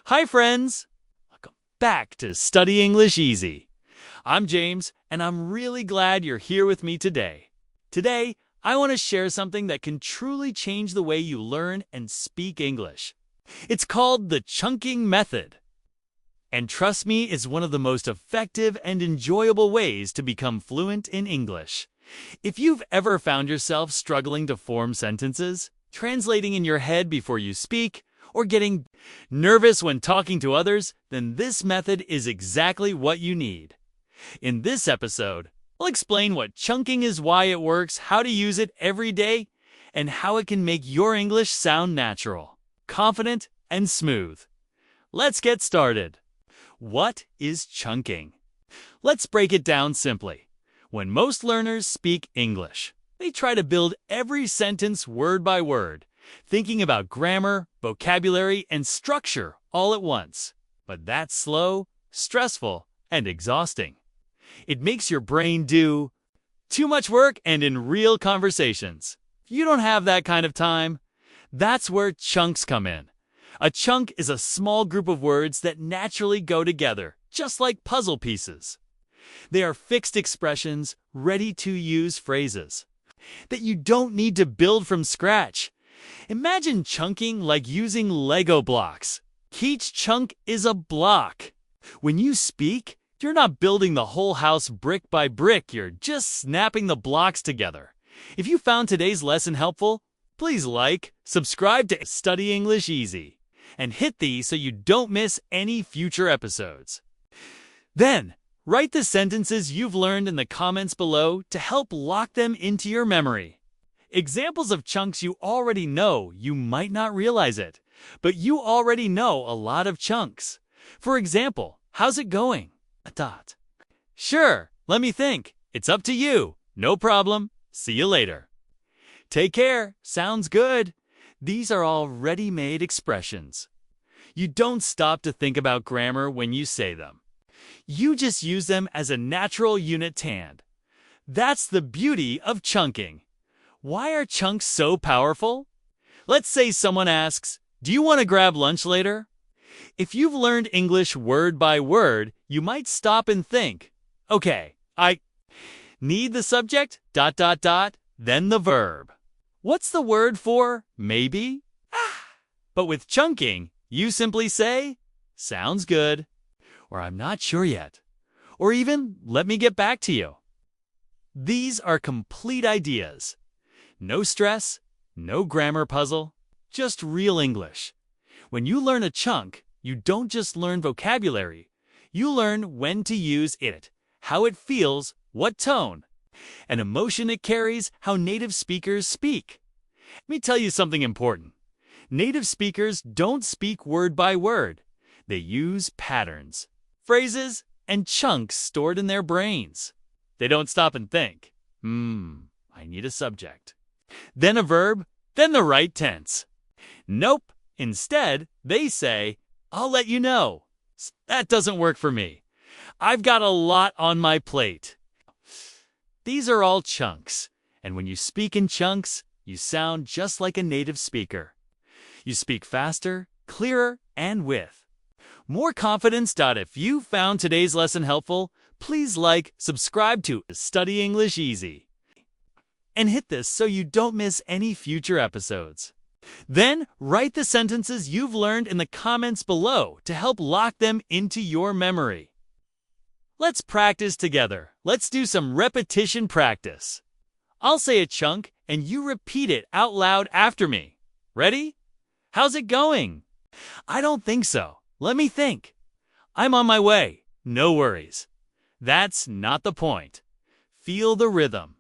Hi, friends! Welcome back to Study English Easy. I'm James, and I'm really glad you're here with me today. Today, I want to share something that can truly change the way you learn and speak English. It's called the chunking method. And trust me, it's one of the most effective and enjoyable ways to become fluent in English. If you've ever found yourself struggling to form sentences, translating in your head before you speak, or getting nervous when talking to others, then this method is exactly what you need. In this episode, I'll explain what chunking is, why it works, how to use it every day, and how it can make your English sound natural, confident, and smooth. Let's get started. What is chunking? Let's break it down simply. When most learners speak English, they try to build every sentence word by word, thinking about grammar, vocabulary, and structure all at once. But that's slow, stressful, and exhausting. It makes your brain do too much work and in real conversations. If you don't have that kind of time, that's where chunks come in. A chunk is a small group of words that naturally go together, just like puzzle pieces. They are fixed expressions, ready-to-use phrases that you don't need to build from scratch. Imagine chunking like using Lego blocks. Each chunk is a block. When you speak, you're not building the whole house brick by brick, you're just snapping the blocks together. If you found today's lesson helpful, please like, subscribe to Study English Easy, and hit the so you don't miss any future episodes. Then, write the sentences you've learned in the comments below to help lock them into your memory. Examples of chunks you already know, you might not realize it, but you already know a lot of chunks. For example, how's it going? Sure, let me think. It's up to you. No problem. See you later. Take care. Sounds good. These are all ready-made expressions. You don't stop to think about grammar when you say them. You just use them as a natural unit hand. That's the beauty of chunking. Why are chunks so powerful? Let's say someone asks, "Do you want to grab lunch later?" If you've learned English word by word, you might stop and think, "Okay, I need the subject, ... then the verb. What's the word for maybe?" But with chunking, you simply say, "Sounds good," or "I'm not sure yet," or even "Let me get back to you." These are complete ideas. No stress, no grammar puzzle, just real English. When you learn a chunk, you don't just learn vocabulary. You learn when to use it, how it feels, what tone, and emotion it carries, how native speakers speak. Let me tell you something important. Native speakers don't speak word by word. They use patterns, phrases, and chunks stored in their brains. They don't stop and think, I need a subject, then a verb, then the right tense. Nope. Instead, they say, "I'll let you know." That doesn't work for me. I've got a lot on my plate. These are all chunks, and when you speak in chunks, you sound just like a native speaker. You speak faster, clearer, and with more confidence. If you found today's lesson helpful, please like, subscribe to Study English Easy, and hit this so you don't miss any future episodes. Then, write the sentences you've learned in the comments below to help lock them into your memory. Let's practice together. Let's do some repetition practice. I'll say a chunk, and you repeat it out loud after me. Ready? How's it going? I don't think so. Let me think. I'm on my way. No worries. That's not the point. Feel the rhythm.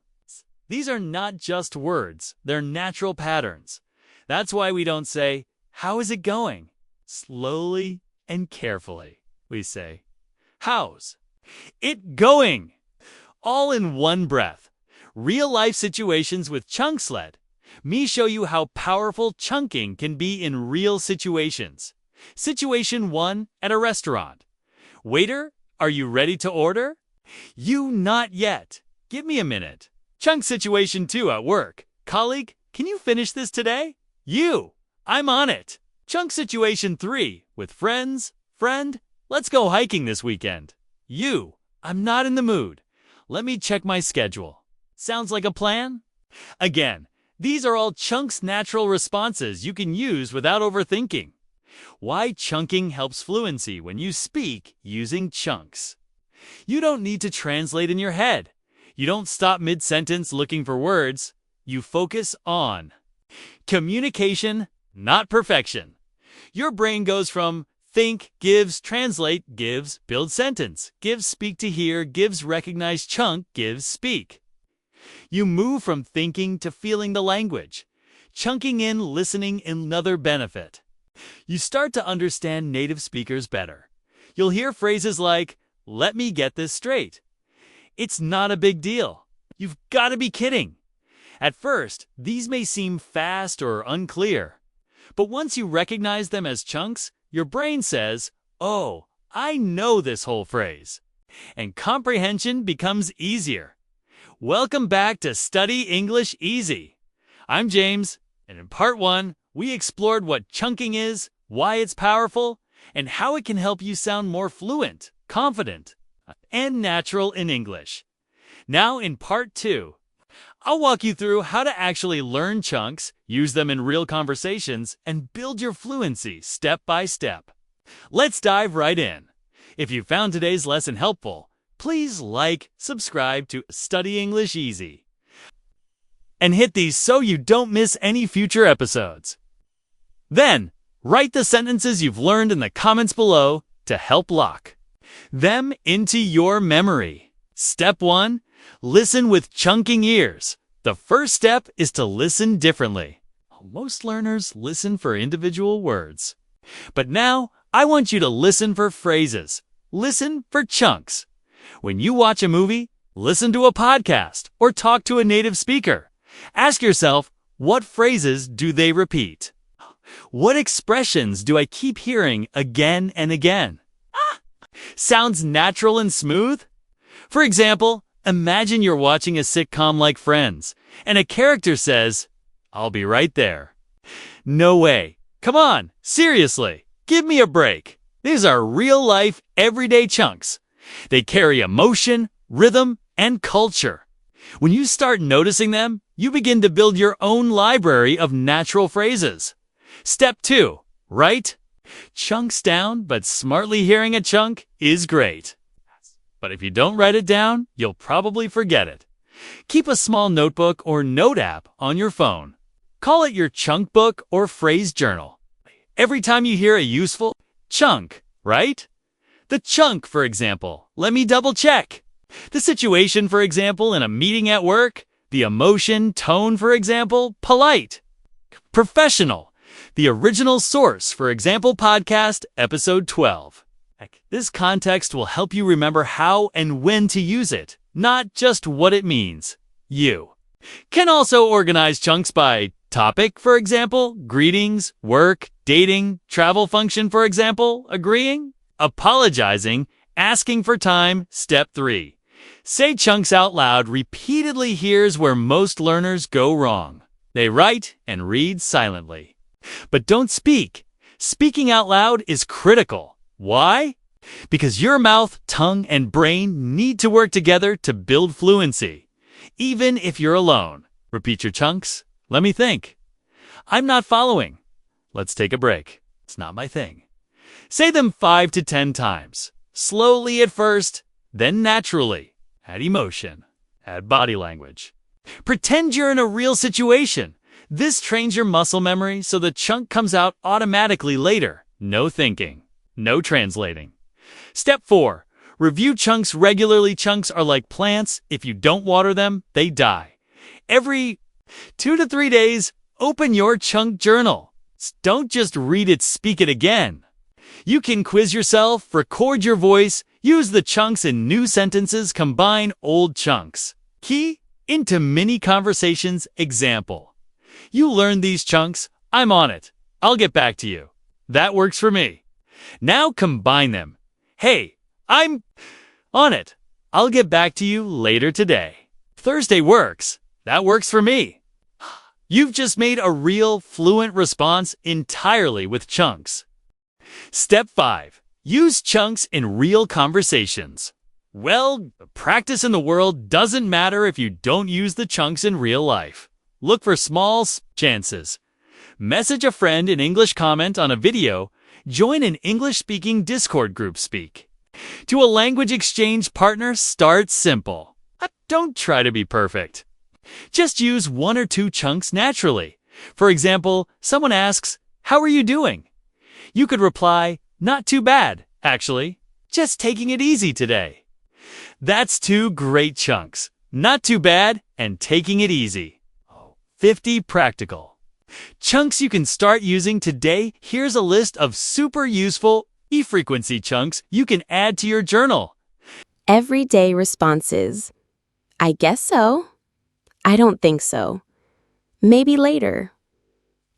These are not just words, they're natural patterns. That's why we don't say, "How is it going?" Slowly and carefully, we say, "How's it going?" All in one breath. Real-life situations with chunks. Let me show you how powerful chunking can be in real situations. Situation 1 at a restaurant. "Waiter, are you ready to order?" "You, not yet. Give me a minute." Chunk situation 2 at work. "Colleague, can you finish this today?" "You, I'm on it." Chunk situation 3 with friends. Friend, let's go hiking this weekend. You, I'm not in the mood. Let me check my schedule. Sounds like a plan? Again, these are all Chunk's natural responses you can use without overthinking. Why chunking helps fluency when you speak using chunks. You don't need to translate in your head. You don't stop mid-sentence looking for words. You focus on communication, not perfection. Your brain goes from think, gives, translate, gives, build sentence, gives, speak to hear, gives, recognize, chunk, gives, speak. You move from thinking to feeling the language. Chunking in listening another benefit. You start to understand native speakers better. You'll hear phrases like, let me get this straight. It's not a big deal. You've got to be kidding. At first, these may seem fast or unclear. But once you recognize them as chunks, your brain says, oh, I know this whole phrase. And comprehension becomes easier. Welcome back to Study English Easy. I'm James, and in part 1, we explored what chunking is, why it's powerful, and how it can help you sound more fluent, confident, and natural in English. Now in part 2, I'll walk you through how to actually learn chunks, use them in real conversations, and build your fluency step by step. Let's dive right in. If you found today's lesson helpful, please like, subscribe to Study English Easy, and hit these so you don't miss any future episodes. Then, write the sentences you've learned in the comments below to help lock them into your memory. Step 1. Listen with chunking ears. The first step is to listen differently. Most learners listen for individual words. But now, I want you to listen for phrases. Listen for chunks. When you watch a movie, listen to a podcast, or talk to a native speaker. Ask yourself, what phrases do they repeat? What expressions do I keep hearing again and again? Sounds natural and smooth? For example, imagine you're watching a sitcom like Friends, and a character says, I'll be right there. No way. Come on, seriously, give me a break. These are real-life, everyday chunks. They carry emotion, rhythm, and culture. When you start noticing them, you begin to build your own library of natural phrases. Step 2, write. Chunks down, but smartly hearing a chunk is great. But if you don't write it down, you'll probably forget it. Keep a small notebook or note app on your phone. Call it your chunk book or phrase journal. Every time you hear a useful chunk, right? The chunk, for example. Let me double check. The situation, for example, in a meeting at work. The emotion, tone, for example, polite. Professional. The original source, for example, podcast episode 12. This context will help you remember how and when to use it, not just what it means. You can also organize chunks by topic, for example, greetings, work, dating, travel function, for example, agreeing, apologizing, asking for time, step 3. Say chunks out loud repeatedly. Here's where most learners go wrong. They write and read silently. But don't speak. Speaking out loud is critical. Why? Because your mouth, tongue, and brain need to work together to build fluency. Even if you're alone. Repeat your chunks. Let me think. I'm not following. Let's take a break. It's not my thing. Say them 5 to 10 times. Slowly at first, then naturally. Add emotion. Add body language. Pretend you're in a real situation. This trains your muscle memory so the chunk comes out automatically later. No thinking. No translating. Step 4. Review chunks regularly. Chunks are like plants. If you don't water them, they die. Every 2 to 3 days, open your chunk journal. Don't just read it, speak it again. You can quiz yourself, record your voice, use the chunks in new sentences, combine old chunks. Key into mini conversations. Example. You learned these chunks. I'm on it. I'll get back to you. That works for me. Now combine them. Hey, I'm on it. I'll get back to you later today. Thursday works. That works for me. You've just made a real, fluent response entirely with chunks. Step 5. Use chunks in real conversations. Well, practice in the world doesn't matter if you don't use the chunks in real life. Look for small chances. Message a friend in English, comment on a video, join an English-speaking Discord group, speak to a language exchange partner. Start simple. Don't try to be perfect. Just use 1 or 2 chunks naturally. For example, someone asks, "How are you doing?" You could reply, "Not too bad, actually. Just taking it easy today." That's 2 great chunks. Not too bad and taking it easy. 50 practical chunks you can start using today. Here's a list of super useful frequency chunks you can add to your journal. Everyday responses. I guess so. I don't think so. Maybe later.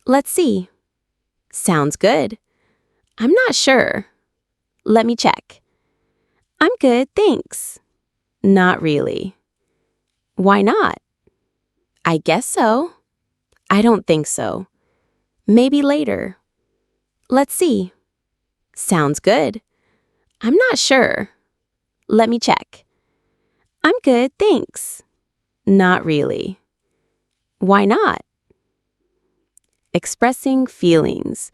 Let's see. Sounds good. I'm not sure. Let me check. I'm good, thanks. Not really. Why not? I guess so. I don't think so. Maybe later. Let's see. Sounds good. I'm not sure. Let me check. I'm good, thanks. Not really. Why not? Expressing feelings.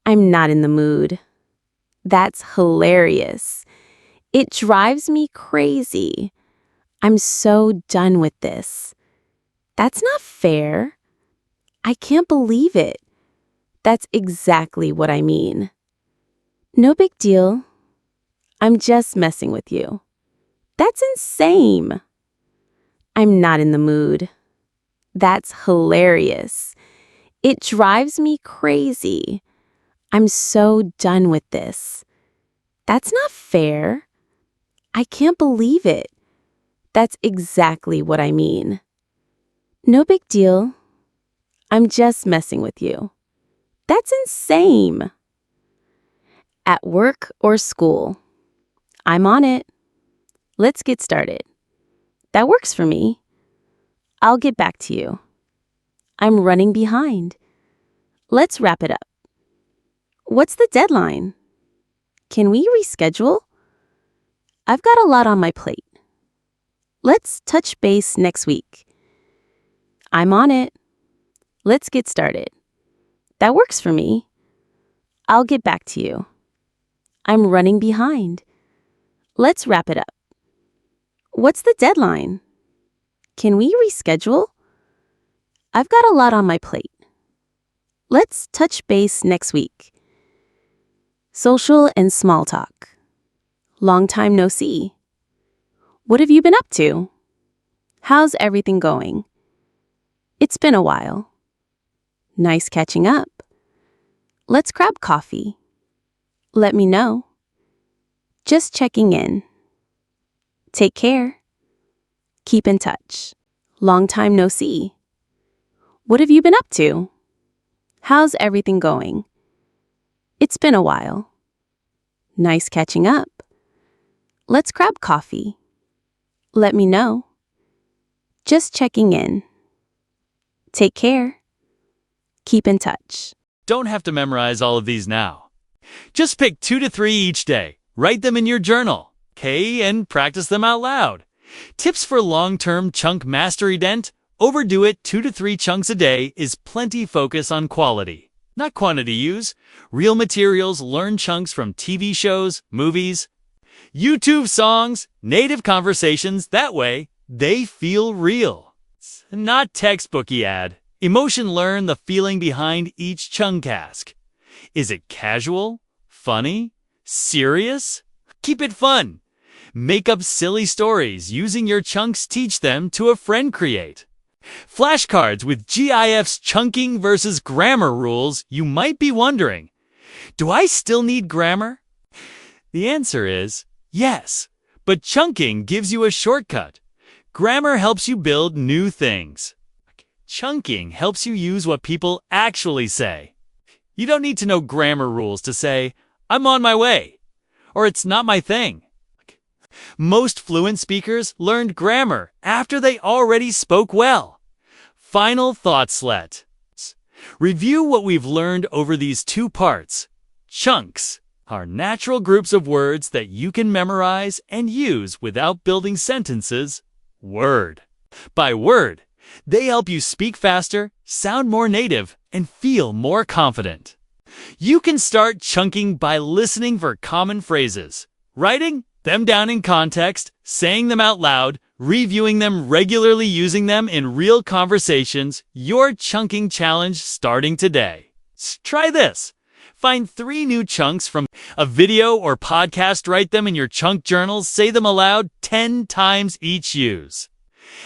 I'm not in the mood. That's hilarious. It drives me crazy. I'm so done with this. That's not fair. I can't believe it. That's exactly what I mean. No big deal. I'm just messing with you. That's insane. I'm not in the mood. That's hilarious. It drives me crazy. I'm so done with this. That's not fair. I can't believe it. That's exactly what I mean. No big deal. I'm just messing with you. That's insane. At work or school. I'm on it. Let's get started. That works for me. I'll get back to you. I'm running behind. Let's wrap it up. What's the deadline? Can we reschedule? I've got a lot on my plate. Let's touch base next week. I'm on it. Let's get started. That works for me. I'll get back to you. I'm running behind. Let's wrap it up. What's the deadline? Can we reschedule? I've got a lot on my plate. Let's touch base next week. Social and small talk. Long time no see. What have you been up to? How's everything going? It's been a while. Nice catching up. Let's grab coffee. Let me know. Just checking in. Take care. Keep in touch. Long time no see. What have you been up to? How's everything going? It's been a while. Nice catching up. Let's grab coffee. Let me know. Just checking in. Take care. Keep in touch. Don't have to memorize all of these now. Just pick 2 to 3 each day. Write them in your journal, okay, and practice them out loud. Tips for long-term chunk mastery: dent. Overdo it. 2 to 3 chunks a day is plenty. Focus on quality, not quantity. Use real materials. Learn chunks from TV shows, movies, YouTube songs, native conversations. That way, they feel real. Not textbooky. Add emotion. Learn the feeling behind each chunk task. Is it casual, funny, serious? Keep it fun. Make up silly stories using your chunks. Teach them to a friend. Create flashcards with GIFs. Chunking versus grammar rules. You might be wondering, do I still need grammar? The answer is yes, but chunking gives you a shortcut. Grammar helps you build new things. Chunking helps you use what people actually say. You don't need to know grammar rules to say, "I'm on my way," or "it's not my thing." Most fluent speakers learned grammar after they already spoke well. final thoughts. Let's review what we've learned over these two parts. Chunks are natural groups of words that you can memorize and use without building sentences, word by word. They help you speak faster, sound more native, and feel more confident. You can start chunking by listening for common phrases, writing them down in context, saying them out loud, reviewing them regularly, using them in real conversations. Your chunking challenge starting today. Try this. Find 3 new chunks from a video or podcast, write them in your chunk journals, say them aloud 10 times each. Use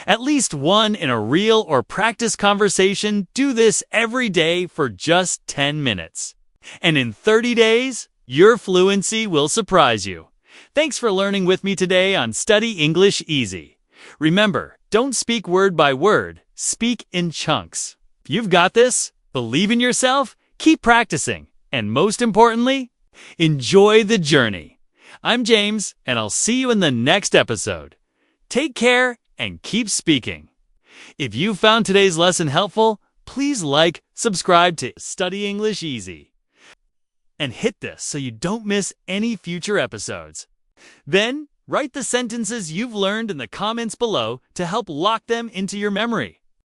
at least one in a real or practice conversation. Do this every day for just 10 minutes. And in 30 days, your fluency will surprise you. Thanks for learning with me today on Study English Easy. Remember, don't speak word by word, speak in chunks. You've got this. Believe in yourself, keep practicing, and most importantly, enjoy the journey. I'm James, and I'll see you in the next episode. Take care and keep speaking. If you found today's lesson helpful, please like, subscribe to Study English Easy, and hit this so you don't miss any future episodes. Then, write the sentences you've learned in the comments below to help lock them into your memory.